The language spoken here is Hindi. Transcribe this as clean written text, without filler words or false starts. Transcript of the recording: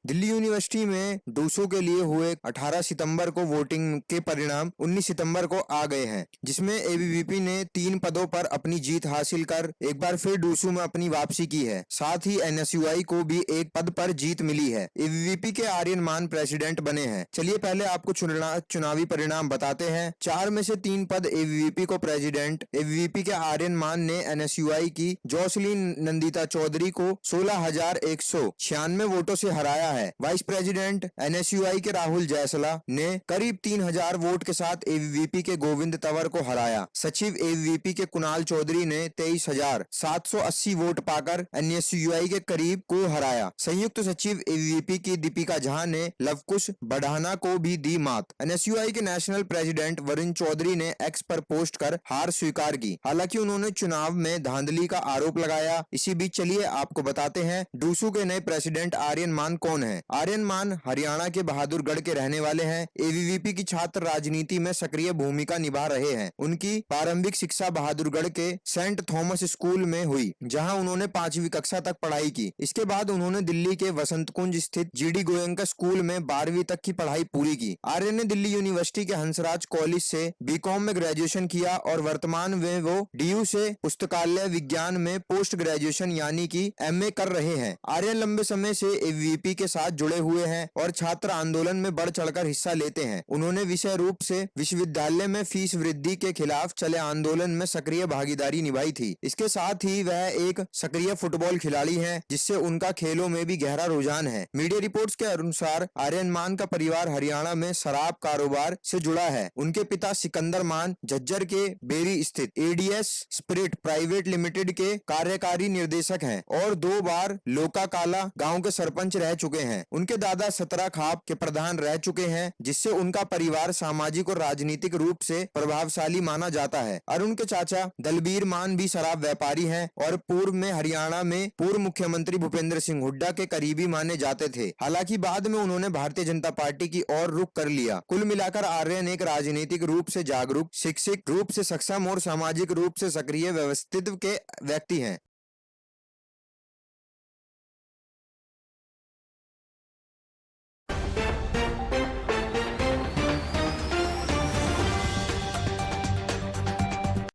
दिल्ली यूनिवर्सिटी में 200 के लिए हुए 18 सितंबर को वोटिंग के परिणाम 19 सितंबर को आ गए हैं, जिसमें एबीवीपी ने 3 पदों पर अपनी जीत हासिल कर एक बार फिर डूसू में अपनी वापसी की है। साथ ही एनएसयूआई को भी एक पद पर जीत मिली है। एबीवीपी के आर्यन मान प्रेसिडेंट बने हैं। चलिए पहले आपको चुनावी परिणाम बताते हैं। 4 में से 3 पद एबीवीपी को प्रेसिडेंट एबीवीपी के आर्यन मान ने एनएसयूआई की जोसलीन नंदिता चौधरी को 16,196 वोटों से हराया है। वाइस प्रेसिडेंट एनएसयूआई के राहुल जैसला ने करीब 3,000 वोट के साथ एबीवीपी के गोविंद तंवर को हराया। सचिव एबीवीपी के कुणाल चौधरी ने 23,780 वोट पाकर एनएसयूआई के करीब को हराया। संयुक्त सचिव एबीवीपी की दीपिका झा ने लवकुश बढ़ाना को भी दी मात। एनएसयूआई के नेशनल प्रेसिडेंट वरुण चौधरी ने एक्स पर पोस्ट कर हार स्वीकार की। हालांकि उन्होंने चुनाव में धांधली का आरोप लगाया। इसी बीच चलिए आपको बताते हैं डूसू के नए प्रेसिडेंट आर्यन मान कौन है। आर्यन मान हरियाणा के बहादुरगढ़ के रहने वाले हैं। एबीवीपी की छात्र राजनीति में सक्रिय भूमिका निभा रहे हैं। उनकी प्रारंभिक शिक्षा बहादुरगढ़ के सेंट थॉमस स्कूल में हुई, जहां उन्होंने 5वीं कक्षा तक पढ़ाई की। इसके बाद उन्होंने दिल्ली के वसंत कुंज स्थित जीडी गोयनका स्कूल में 12वीं तक की पढ़ाई पूरी की। आर्यन ने दिल्ली यूनिवर्सिटी के हंसराज कॉलेज से बीकॉम में ग्रेजुएशन किया और वर्तमान में वो डीयू से पुस्तकालय विज्ञान में पोस्ट ग्रेजुएशन यानी कि एमए कर रहे हैं। आर्यन लंबे समय से एबीवीपी के साथ जुड़े हुए हैं और छात्र आंदोलन में बढ़ चढ़कर हिस्सा लेते हैं। उन्होंने विषय रूप से विश्वविद्यालय में फीस वृद्धि के खिलाफ चले आंदोलन में सक्रिय भागीदारी निभाई थी। इसके साथ ही वह एक सक्रिय फुटबॉल खिलाड़ी हैं, जिससे उनका खेलों में भी गहरा रुझान है। मीडिया रिपोर्ट्स के अनुसार आर्यन मान का परिवार हरियाणा में शराब कारोबार से जुड़ा है। उनके पिता सिकंदर मान झज्जर के बेरी स्थित एडीएस स्पिरिट प्राइवेट लिमिटेड के कार्यकारी निर्देशक हैं और 2 बार लोका काला गांव के सरपंच रह चुके हैं। उनके दादा सतरा खाप के प्रधान रह चुके हैं, जिससे उनका परिवार सामाजिक और राजनीतिक रूप से प्रभावशाली माना जाता है। और उनके चाचा दलबीर मान भी शराब व्यापारी हैं और पूर्व में हरियाणा में पूर्व मुख्यमंत्री भूपेंद्र सिंह हुड्डा के करीबी माने जाते थे। हालांकि बाद में उन्होंने भारतीय जनता पार्टी की ओर रुख कर लिया। कुल मिलाकर आर्यन एक राजनीतिक रूप से जागरूक, शिक्षित रूप से सक्षम और सामाजिक रूप से सक्रिय व्यवस्थित के व्यक्ति हैं।